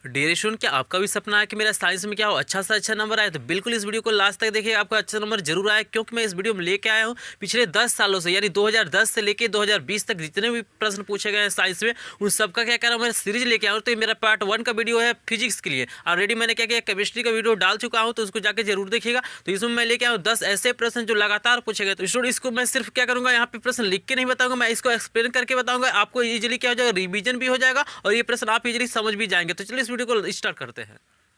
Dear student, क्या आपका भी सपना है कि मेरा साइंस में क्या हो अच्छा से अच्छा नंबर आए? तो बिल्कुल इस वीडियो को लास्ट तक देखिए, आपका अच्छा नंबर जरूर आए। क्योंकि मैं इस वीडियो में लेके आया हूँ पिछले 10 सालों से, यानी 2010 से लेके 2020 तक जितने भी प्रश्न पूछे गए हैं साइंस में, उन सबका क्या कह रहा हूँ मैं सीरीज लेके आया हूँ। तो ये मेरा पार्ट 1 का वीडियो है फिजिक्स के लिए। ऑलरेडी मैंने क्या किया, केमिस्ट्री का वीडियो डाल चुका हूँ, तो उसको जाकर जरूर देखिएगा। तो इसमें मैं लेके आया हूँ 10 ऐसे प्रश्न जो लगातार पूछे गए। तो स्टूडेंट, इसको मैं सिर्फ क्या करूँगा, यहाँ पे प्रश्न लिख के नहीं बताऊंगा, मैं इसको एक्सप्लेन करके बताऊंगा। आपको इजीली क्या हो जाएगा, रिवीजन भी हो जाएगा और ये प्रश्न आप इजीली समझ भी जाएंगे। तो चलिए इस वीडियो को स्टार्ट करते हैं।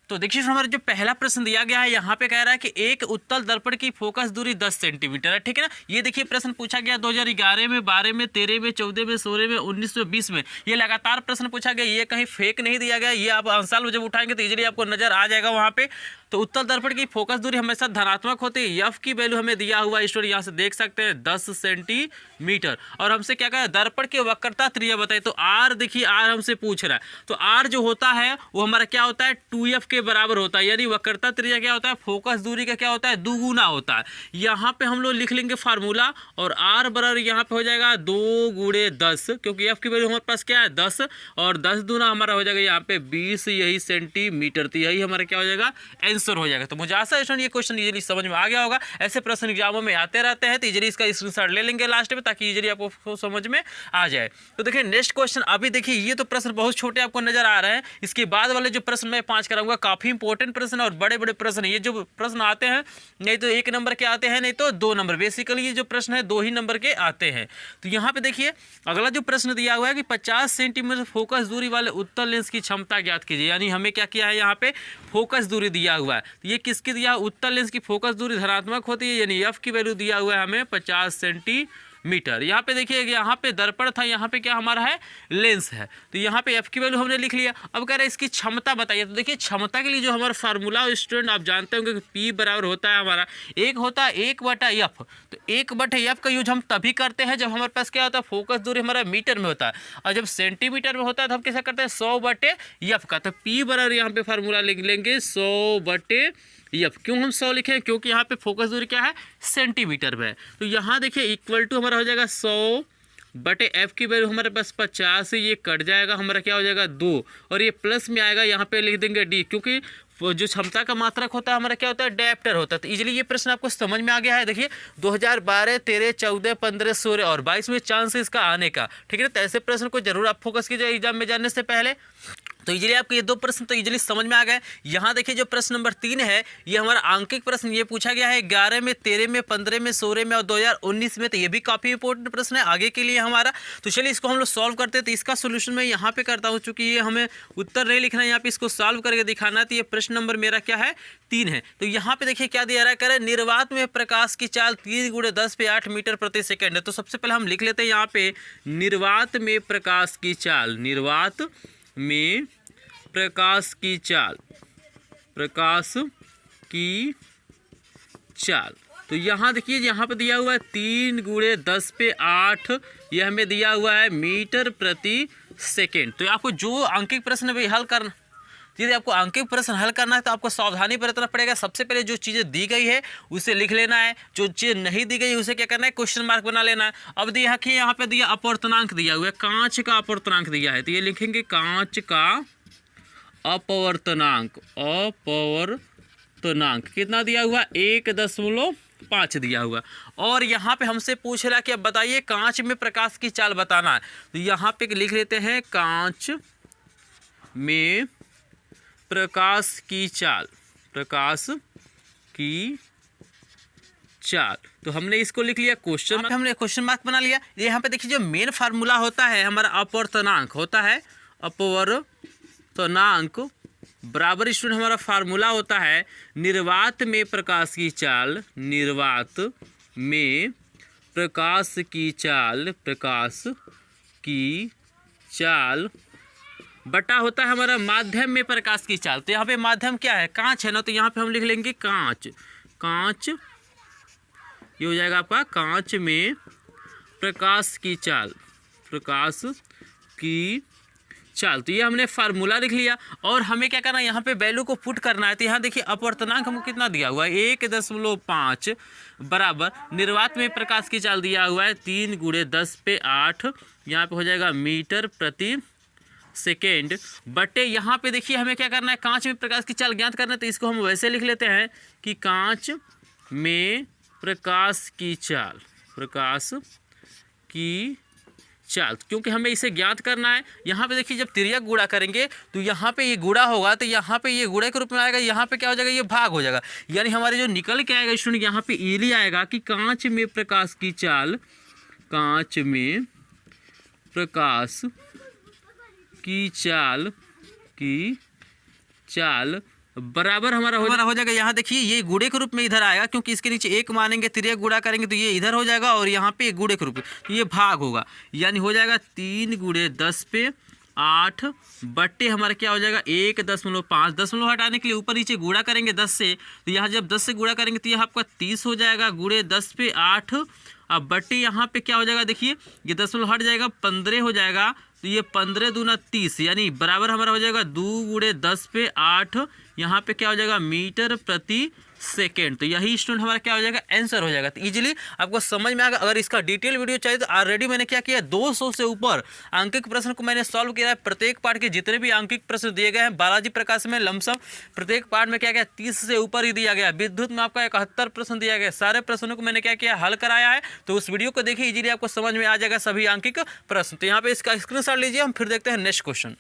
तो देखिए हमारा जो पहला प्रश्न दिया गया है, यहाँ पे कह रहा है कि एक उत्तल दर्पण की फोकस दूरी 10 सेंटीमीटर है। ठीक है ना। ये देखिए प्रश्न पूछा गया 2011 में, 12 में, 13 में, 14 में, 16 में, 19 में, 20 में। ये लगातार प्रश्न पूछा गया, ये कहीं फेक नहीं दिया गया। ये आप आंसर जब उठाएंगे तो इजीली आपको नजर आ जाएगा वहाँ पे। तो उत्तल दर्पण की फोकस दूरी हमेशा धनात्मक होती है। एफ की वैल्यू हमें दिया हुआ स्टूडेंट यहाँ से देख सकते हैं 10 सेंटीमीटर। और हमसे क्या कहा, दर्पण की वक्रता त्रिज्या बताइए। तो आर, देखिए आर हमसे पूछ रहा है। तो आर जो होता है वो हमारा क्या होता है, 2f के बराबर होता है। यानी वक्रता त्रिज्या क्या होता है, फोकस दूरी का क्या होता है, दुगुना होता है। यहाँ पे हम लोग लिख लेंगे फार्मूला, और आर बराबर यहाँ पे हो जाएगा 2 गुणे 10, क्योंकि एफ की वैल्यू हमारे पास क्या है 10, और 10 दूना हमारा हो जाएगा यहाँ पे 20 यही सेंटीमीटर। तो यही हमारा क्या हो जाएगा, आंसर हो जाएगा। तो मुझे आशा है ये क्वेश्चन इजीली समझ में आ गया होगा। ऐसे प्रश्न एग्जामों में आते रहते हैं, तो इजीली इसका स्क्रीनशॉट ले लेंगे लास्ट में, ताकि इजीली आपको समझ में आ जाए। तो देखिए नेक्स्ट क्वेश्चन, अभी देखिए ये तो प्रश्न बहुत छोटे आपको नजर आ रहे हैं। इसके बाद वाले जो प्रश्न मैं 5 कराऊंगा काफी इंपॉर्टेंट प्रश्न और बड़े बड़े प्रश्न। ये जो प्रश्न आते हैं नहीं तो 1 नंबर के आते हैं, नहीं तो 2 नंबर। बेसिकली ये जो प्रश्न है 2 ही नंबर के आते हैं। तो यहाँ पे देखिए अगला जो प्रश्न दिया हुआ है कि 50 सेंटीमीटर फोकस दूरी वाले उत्तल लेंस की क्षमता ज्ञात कीजिए। यानी हमें क्या किया है, यहाँ पे फोकस दूरी दिया हुआ है। तो ये किसकी दिया, उत्तल लेंस की फोकस दूरी धनात्मक होती है, यानी एफ की वैल्यू दिया हुआ है हमें 50 सेंटीमीटर। यहाँ पे देखिए यहाँ पे दर्पण था, यहाँ पे क्या हमारा है, लेंस है। तो यहाँ पे एफ की वैल्यू हमने लिख लिया। अब कह रहे हैं इसकी क्षमता बताइए। तो देखिए क्षमता के लिए जो हमारा फार्मूला स्टूडेंट आप जानते होंगे कि पी बराबर होता है हमारा, एक होता है 1/f। तो 1/f का यूज हम तभी करते हैं जब हमारे पास क्या होता है, फोकस दूरी हमारा मीटर में होता है, और जब सेंटीमीटर में होता है तो हम कैसा करते हैं 100/f का। तो पी बराबर यहाँ पे फार्मूला लिख लेंगे 100/f। क्यों हम 100 लिखें, क्योंकि यहाँ पे फोकस दूरी क्या है, सेंटीमीटर में है। तो यहाँ देखिए इक्वल टू हमारा हो जाएगा 100/f की वैल्यू हमारे पास 50, ये कट जाएगा, हमारा क्या हो जाएगा 2, और ये प्लस में आएगा, यहाँ पे लिख देंगे d, क्योंकि जो क्षमता का मात्रक होता है हमारा क्या होता है, डायप्टर होता है। तो इजीली ये प्रश्न आपको समझ में आ गया है। देखिए 2012, 13, 14, 15, 16 और 22 में चांस है इसका आने का। ठीक है ना। तो ऐसे प्रश्न को जरूर आप फोकस कीजिए एग्जाम में जाने से पहले। तो इजीली आपको ये 2 प्रश्न तो इजीली समझ में आ गए। यहाँ देखिए जो प्रश्न नंबर 3 है, ये हमारा आंकिक प्रश्न ये पूछा गया है 11 में, 13 में, 15 में, 16 में और 2019 में। तो ये भी काफ़ी इंपॉर्टेंट प्रश्न है आगे के लिए हमारा। तो चलिए इसको हम लोग सॉल्व करते हैं। तो इसका सोल्यूशन मैं यहाँ पे करता हूँ, चूँकि ये हमें उत्तर नहीं लिखना है, यहाँ पे इसको सॉल्व करके दिखाना है। तो ये प्रश्न नंबर मेरा क्या है, 3 है। तो यहाँ पे देखिए क्या दिया रहा है, कह रहे निर्वात में प्रकाश की चाल 3 × 10⁸ मीटर प्रति सेकेंड है। तो सबसे पहले हम लिख लेते हैं यहाँ पे निर्वात में प्रकाश की चाल, निर्वात में प्रकाश की चाल, प्रकाश की चाल। तो यहाँ देखिए यहाँ पे दिया हुआ है 3 × 10⁸, यह हमें दिया हुआ है मीटर प्रति सेकेंड। तो आपको जो आंकिक प्रश्न भी हल करना, यदि आपको आंकिक प्रश्न हल करना है तो आपको सावधानी बरतना पड़ेगा। सबसे पहले जो चीज़ें दी गई है उसे लिख लेना है, जो चीज़ नहीं दी गई है उसे क्या करना है, क्वेश्चन मार्क बना लेना है। अब दिया कि यहाँ पे दिया अपवर्तनांक दिया हुआ है, कांच का अपवर्तनांक दिया है। तो ये लिखेंगे कांच का अपवर्तनांक, अपवर्तनांक कितना दिया हुआ, 1.5 दिया हुआ। और यहाँ पे हमसे पूछ रहा है कि अब बताइए कांच में प्रकाश की चाल बताना है। तो यहाँ पे लिख लेते हैं कांच में प्रकाश की चाल, प्रकाश की चाल। तो हमने इसको लिख लिया क्वेश्चन मार्क, हमने क्वेश्चन मार्क बना लिया। यहाँ पे देखिए जो मेन फार्मूला होता है हमारा अपवर्तनांक होता है, अपवर्तनांक बराबर स्टूडेंट हमारा फार्मूला होता है निर्वात में प्रकाश की चाल, निर्वात में प्रकाश की चाल, प्रकाश की चाल बटा होता है हमारा माध्यम में प्रकाश की चाल। तो यहाँ पे माध्यम क्या है, कांच है ना। तो यहाँ पे हम लिख लेंगे कांच, कांच ये हो जाएगा आपका कांच में प्रकाश की चाल, प्रकाश की चाल। तो ये हमने फार्मूला लिख लिया। और हमें क्या करना है, यहाँ पे वैल्यू को पुट करना है। तो यहाँ देखिए अपवर्तनांक हमको कितना दिया हुआ है, 1.5 बराबर निर्वात में प्रकाश की चाल दिया हुआ है 3 × 10⁸। यहाँ पे हो जाएगा मीटर प्रति सेकेंड बटे यहाँ पे देखिए हमें क्या करना है, कांच में प्रकाश की चाल ज्ञात करना है, तो इसको हम वैसे लिख लेते हैं कि कांच में प्रकाश की चाल, प्रकाश की चाल, क्योंकि हमें इसे ज्ञात करना है। यहाँ पे देखिए जब तिर्यक गुणा करेंगे तो यहाँ पे ये गुणा होगा, तो यहाँ पे ये गुणे के रूप में आएगा, यहाँ पे क्या हो जाएगा, ये भाग हो जाएगा। यानी हमारे जो निकल के आएगा स्टूडेंट, यहाँ पे इली आएगा कि कांच में प्रकाश की चाल, कांच में प्रकाश की चाल बराबर हमारा हो जाएगा। यहाँ देखिए ये गुणे के रूप में इधर आएगा, क्योंकि इसके नीचे एक मानेंगे, तिर्यक गुणा करेंगे तो ये इधर हो जाएगा, और यहाँ पे गुणे के रूप में तो ये भाग होगा। यानी हो जाएगा 3 गुणे 10 पे 8 बट्टे हमारा क्या हो जाएगा 1.5। 0 हटाने के लिए ऊपर नीचे गुणा करेंगे 10 से, तो यहाँ जब 10 से गुणा करेंगे तो यह आपका 30 हो जाएगा, गुणे 10 पे 8। अब बट्टे यहाँ पे क्या हो जाएगा, देखिए ये 10 हट जाएगा, 15 हो जाएगा, तो ये 15 दूना 30, यानी बराबर हमारा हो जाएगा 2 गुणे 10 पे 8। यहाँ पे क्या हो जाएगा मीटर प्रति सेकेंड। तो यही स्टूडेंट हमारा क्या हो जाएगा, आंसर हो जाएगा। तो इजीली आपको समझ में आएगा। अगर इसका डिटेल वीडियो चाहिए तो ऑलरेडी मैंने क्या किया, 200 से ऊपर अंकिक प्रश्न को मैंने सॉल्व किया है। प्रत्येक पार्ट के जितने भी अंकिक प्रश्न दिए गए हैं बालाजी प्रकाश में लमसम प्रत्येक पार्ट में क्या गया 30 से ऊपर ही दिया गया। विद्युत में आपका 71 प्रश्न दिया गया। सारे प्रश्नों को मैंने क्या किया, हल कराया है। तो उस वीडियो को देखिए, इजीली आपको समझ में आ जाएगा सभी अंकिक प्रश्न। तो यहाँ पे इसका स्क्रीनशॉट लीजिए, हम फिर देखते हैं नेक्स्ट क्वेश्चन।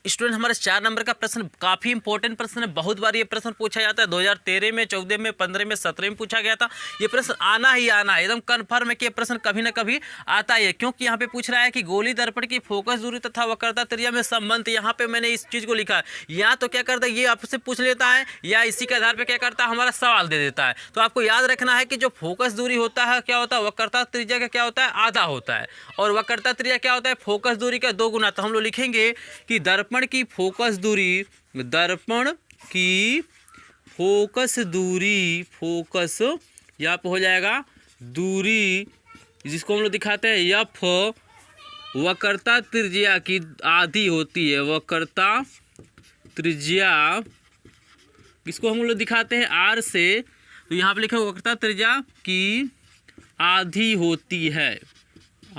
स्टूडेंट हमारे 4 नंबर का प्रश्न काफ़ी इंपॉर्टेंट प्रश्न है। बहुत बार ये प्रश्न पूछा जाता है, 2013 में, 14 में, 15 में, 17 में पूछा गया था। ये प्रश्न आना ही आना है, एकदम कन्फर्म है कि ये प्रश्न कभी ना कभी आता ही है, क्योंकि यहाँ पे पूछ रहा है कि गोली दर्पण की फोकस दूरी तथा वक्रता त्रिज्या में संबंध। यहाँ पे मैंने इस चीज़ को लिखा है, या तो क्या करता है ये आपसे पूछ लेता है, या इसी के आधार पर क्या करता है हमारा सवाल दे देता है। तो आपको याद रखना है कि जो फोकस दूरी होता है क्या होता है, वक्रता त्रिज्या का क्या होता है, आधा होता है, और वक्रता त्रिज्या क्या होता है, फोकस दूरी का 2 गुना। तो हम लोग लिखेंगे कि दर्पण की फोकस दूरी, दर्पण की फोकस दूरी, फोकस यहाँ पे हो जाएगा दूरी, जिसको हम लोग दिखाते हैं एफ, वक्रता त्रिज्या की आधी होती है, वक्रता त्रिज्या इसको हम लोग दिखाते हैं आर से। तो यहाँ पे लिखे वक्रता त्रिज्या की आधी होती है,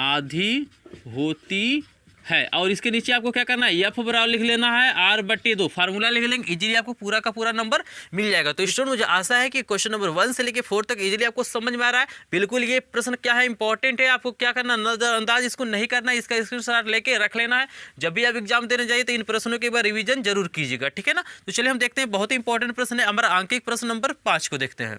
आधी होती है। और इसके नीचे आपको क्या करना है, एफ बराबर लिख लेना है r/2, फार्मूला लिख लेंगे, इजीली आपको पूरा का पूरा नंबर मिल जाएगा। तो स्टूडेंट मुझे आशा है कि क्वेश्चन नंबर 1 से लेकर 4 तक इजीली आपको समझ में आ रहा है। बिल्कुल ये प्रश्न क्या है, इंपॉर्टेंट है, आपको क्या करना, नजरअंदाज इसको नहीं करना है, इसका स्क्रीनशॉट लेके रख लेना है। जब भी आप एग्जाम देने जाइए तो इन प्रश्नों के बाद रिविजन जरूर कीजिएगा, ठीक है ना। तो चलिए हम देखते हैं, बहुत ही इंपॉर्टेंट प्रश्न है हमारा अंकिक प्रश्न नंबर 5 को देखते हैं।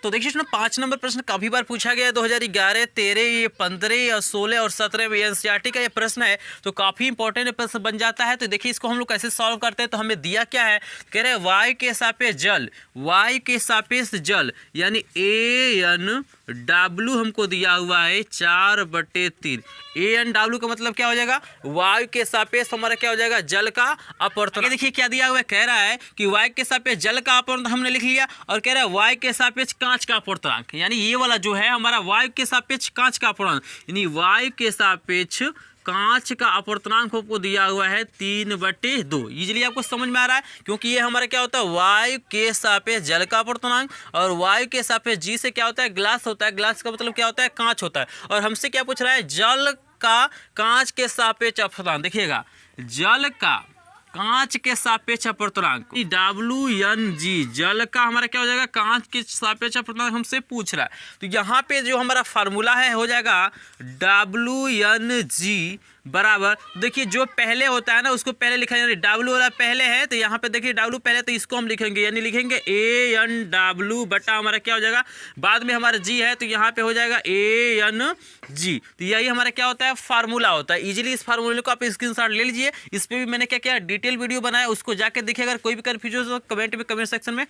तो देखिए इसमें 5 नंबर प्रश्न काफ़ी बार पूछा गया है, 2011, 13, 15 और 16 और 17 में एनसीईआरटी का ये प्रश्न है, तो काफ़ी इंपॉर्टेंट प्रश्न बन जाता है। तो देखिए इसको हम लोग कैसे सॉल्व करते हैं। तो हमें दिया क्या है, कह रहे हैं y के सापेक्ष जल, y के सापेक्ष जल यानी ANW हमको दिया हुआ है 4/3। ANW का मतलब क्या हो जाएगा, y के सापेक्ष हमारा क्या हो जाएगा, जल का अपवर्तन। देखिए क्या दिया हुआ है, कह रहा है कि y के सापेक्ष जल का अपवर्तन हमने लिख लिया, और कह रहा है y के सापेक्ष कांच का अपवर्तनांक, यानी ये वाला जो है हमारा y के सापेक्ष कांच का अपवर्तनांक, यानी y के सापेक्ष कांच का अपवर्तनांक आपको दिया हुआ है 3/2। इजीली आपको समझ में आ रहा है, क्योंकि ये हमारा क्या होता है y के सापेक्ष जल का अपवर्तनांक, और y के सापेक्ष g से क्या होता है, ग्लास होता है। ग्लास का मतलब क्या होता है, कांच होता है। और हमसे क्या पूछ रहा है, जल का कांच के सापेक्ष अपवर्तनांक। देखिएगा जल का कांच के सापेक्ष अपवर्तनांक WNG, जल का हमारा क्या हो जाएगा, कांच के सापेक्ष अपवर्तनांक हमसे पूछ रहा है। तो यहाँ पे जो हमारा फार्मूला है हो जाएगा WNG बराबर, देखिए जो पहले होता है ना उसको पहले लिखा जाए, W वाला पहले है, तो यहाँ पे देखिए W पहले, तो इसको हम लिखेंगे, यानी लिखेंगे ANW बटा हमारा क्या हो जाएगा, बाद में हमारा G है तो यहाँ पे हो जाएगा ANG। तो यही हमारा क्या होता है, फार्मूला होता है। इजीली इस फार्मूले को आप स्क्रीनशॉट ले लीजिए। इस पर भी मैंने क्या किया, डिटेल वीडियो बनाया, उसको जाके देखिए। अगर कोई भी कन्फ्यूजन हो कमेंट सेक्शन में,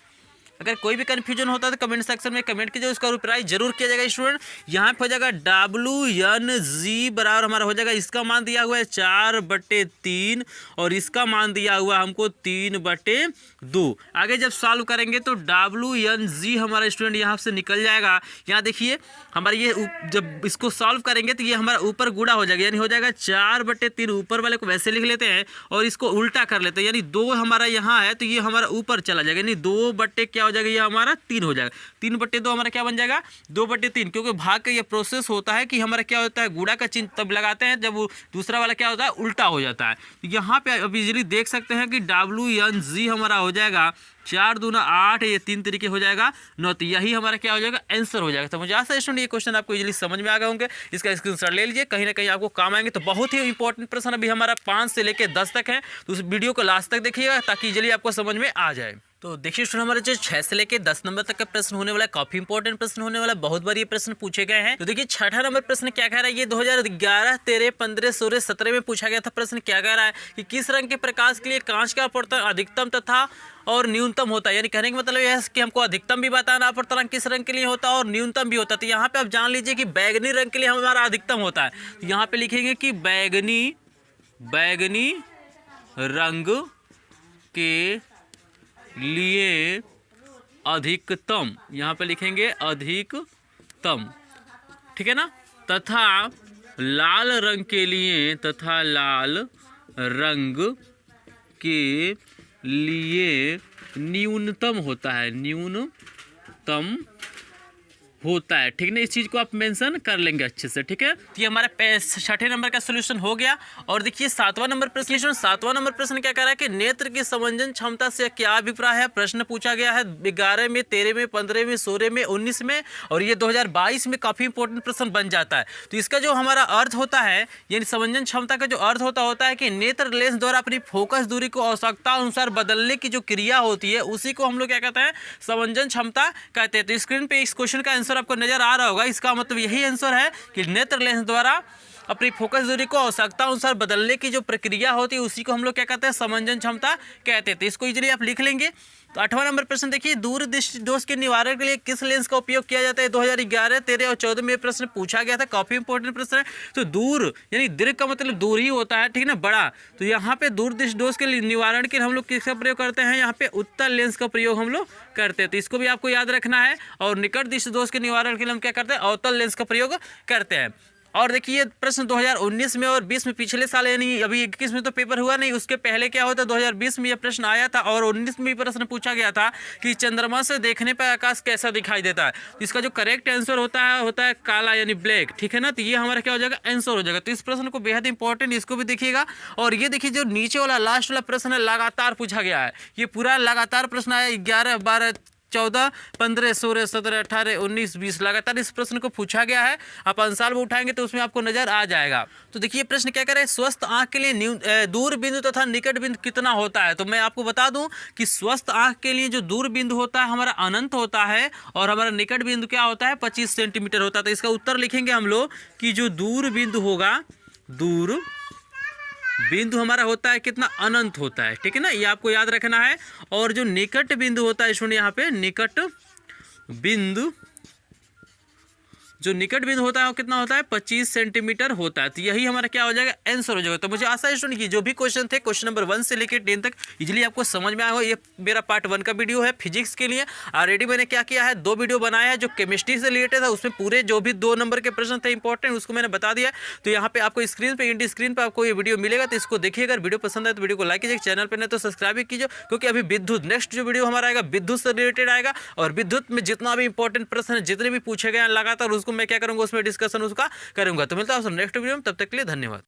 अगर कोई भी कन्फ्यूजन होता है तो कमेंट सेक्शन में कमेंट कीजिए, उसका रिप्लाई जरूर किया जाएगा स्टूडेंट। यहाँ पे हो जाएगा WNG बराबर हमारा हो जाएगा, इसका मान दिया हुआ है 4/3 और इसका मान दिया हुआ है हमको 3/2। आगे जब सॉल्व करेंगे तो WNG हमारा स्टूडेंट यहाँ से निकल जाएगा। यहाँ देखिए हमारे ये जब इसको सॉल्व करेंगे तो ये हमारा ऊपर गुणा हो जाएगा, यानी हो जाएगा 4/3। ऊपर वाले को वैसे लिख लेते हैं और इसको उल्टा कर लेते हैं, यानी 2 हमारा यहाँ है तो ये हमारा ऊपर चला जाएगा, यानी 2 क्या हो जाएगा, ये हमारा 3 हो जाएगा। 3/2 हमारा क्या बन जाएगा, 2/3, क्योंकि भाग का ये प्रोसेस होता है कि हमारा क्या होता है, गुणा का चिन्ह तब लगाते हैं जब वो दूसरा वाला क्या होता है, उल्टा हो जाता है। तो यहाँ पे अब इजीली देख सकते हैं कि WNG हमारा हो जाएगा 4 दूना 8, ये 3 तरीके हो जाएगा 9। तो यही हमारा क्या हो जाएगा, आंसर हो जाएगा। तो मुझे आशा है स्टूडेंट ये क्वेश्चन आपको इजीली समझ में आ गए होंगे। इसका स्क्रीनशॉट ले लीजिए, कहीं ना कहीं आपको काम आएंगे। तो बहुत ही इंपॉर्टेंट प्रश्न अभी हमारा 5 से लेकर 10 तक है, तो उस वीडियो को लास्ट तक देखिएगा ताकि इजीली आपको समझ में आ जाए। तो देखिए स्टूडेंट, हमारे जो 6 से लेकर 10 नंबर तक का प्रश्न होने वाला है, काफी इंपॉर्टेंट प्रश्न होने वाला है, बहुत बार ये प्रश्न पूछे गए हैं। तो देखिए 6ठा नंबर प्रश्न क्या कह रहा है, ये 2011, 13, 15, 16, 17 में पूछा गया था। प्रश्न क्या कह रहा है कि किस रंग के प्रकाश के लिए कांच का अपवर्तन अधिकतम तथा और न्यूनतम होता है। यानी कहने का मतलब यह है कि हमको अधिकतम भी बताना अपवर्तन किस रंग के लिए होता है और न्यूनतम भी होता है। तो यहाँ पे आप जान लीजिए कि बैगनी रंग के लिए हमारा अधिकतम होता है। तो यहाँ पे लिखेंगे कि बैगनी रंग के लिए अधिकतम, यहाँ पे लिखेंगे अधिकतम, ठीक है ना। तथा लाल रंग के लिए, तथा लाल रंग के लिए न्यूनतम होता है, न्यूनतम होता है, ठीक ना। इस चीज को आप मेंशन कर लेंगे अच्छे से, ठीक है। तो ये हमारा 6ठे नंबर का सोल्यूशन हो गया। और देखिए 7वां नंबर प्रश्न, 7वां नंबर प्रश्न क्या कह रहा है कि नेत्र की समंजन क्षमता से क्या अभिप्राय है। प्रश्न पूछा गया है 11 में, 13 में, 15 में, 16 में, 19 में, और ये 2022 में काफी इंपॉर्टेंट प्रश्न बन जाता है। तो इसका जो हमारा अर्थ होता है, यानी समंजन क्षमता का जो अर्थ होता है कि नेत्र लेंस द्वारा अपनी फोकस दूरी को आवश्यकता अनुसार बदलने की जो क्रिया होती है, उसी को हम लोग क्या कहते हैं, समंजन क्षमता कहते हैं। तो स्क्रीन पे इस क्वेश्चन का आपको नजर आ रहा होगा, इसका मतलब यही आंसर है कि नेत्र लेंस द्वारा अपनी फोकस दूरी को आवश्यकता अनुसार बदलने की जो प्रक्रिया होती है, उसी को हम लोग क्या कहते हैं, समंजन क्षमता कहते हैं। तो इसको इजीली आप लिख लेंगे। तो 8वां नंबर प्रश्न देखिए, दूर दृष्टि दोष के निवारण के लिए किस लेंस का उपयोग किया जाता है। 2011, 13 और 14 में प्रश्न पूछा गया था, काफी इंपॉर्टेंट प्रश्न है। तो दूर यानी दीर्घ का मतलब दूर ही होता है, ठीक है ना, बड़ा। तो यहाँ पे दूर दृष्टि दोष के निवारण के लिए हम लोग किसका प्रयोग करते हैं, यहाँ पे उत्तल लेंस का प्रयोग हम लोग करते हैं। तो इसको भी आपको याद रखना है। और निकट दृष्टि दोष के निवारण के लिए हम क्या करते हैं, अवतल लेंस का प्रयोग करते हैं। और देखिए प्रश्न 2019 में और 20 में, पिछले साल यानी अभी 21 में तो पेपर हुआ नहीं, उसके पहले क्या होता है, 2020 में यह प्रश्न आया था। और 19 में प्रश्न पूछा गया था कि चंद्रमा से देखने पर आकाश कैसा दिखाई देता है। तो इसका जो करेक्ट आंसर होता है काला यानी ब्लैक, ठीक है ना। तो ये हमारा क्या हो जाएगा, आंसर हो जाएगा। तो इस प्रश्न को बेहद इंपॉर्टेंट, इसको भी देखिएगा। और ये देखिए जो नीचे वाला लास्ट वाला प्रश्न है, लगातार पूछा गया है। ये पूरा लगातार प्रश्न आया, 11, 12, 14, 15, 16, 17, 18, 19, 20 लगातार इस प्रश्न को पूछा गया है। आप आंसर में उठाएंगे तो उसमें आपको नजर आ जाएगा। तो देखिए प्रश्न क्या कह रहा है, स्वस्थ आंख के लिए दूर बिंदु तथा निकट बिंदु कितना होता है। तो मैं आपको बता दूं कि स्वस्थ आंख के लिए जो दूर बिंदु होता है हमारा अनंत होता है, और हमारा निकट बिंदु क्या होता है, 25 सेंटीमीटर होता है। तो इसका उत्तर लिखेंगे हम लोग कि जो दूर बिंदु होगा, दूर बिंदु हमारा होता है कितना, अनंत होता है, ठीक है ना, ये आपको याद रखना है। और जो निकट बिंदु होता है, सुनिए यहाँ पे निकट बिंदु, जो निकट बिंदु होता है वो कितना होता है, 25 सेंटीमीटर होता है। तो यही हमारा क्या हो जाएगा, आंसर हो जाएगा। तो मुझे आशा है स्टूडेंट कि जो भी क्वेश्चन थे, क्वेश्चन नंबर 1 से लेकर 10 तक इजीली आपको समझ में आया हो। ये मेरा पार्ट 1 का वीडियो है फिजिक्स के लिए। ऑलरेडी मैंने क्या किया है, 2 वीडियो बनाया है जो केमिस्ट्री से रिलेटेड था, उसमें पूरे जो भी 2 नंबर के प्रश्न थे इंपॉर्टेंट, उसको मैंने बता दिया। तो यहाँ पे आपको स्क्रीन पे, इंडी स्क्रीन पर आपको ये वीडियो मिलेगा। तो इसको देखिएगा, वीडियो पसंद आए तो वीडियो को लाइक कीजिए, चैनल पर नहीं तो सब्सक्राइब भी कीजिए, क्योंकि अभी विद्युत नेक्स्ट जो वीडियो हमारा आएगा विद्युत से रिलेटेड आएगा। और विद्युत में जितना भी इंपॉर्टेंट प्रश्न है, जितने भी पूछे गए हैं लगातार, उसको मैं क्या करूँगा, उसमें डिस्कशन उसका करूंगा। तो मिलता है नेक्स्ट वीडियो में, तब तक के लिए धन्यवाद।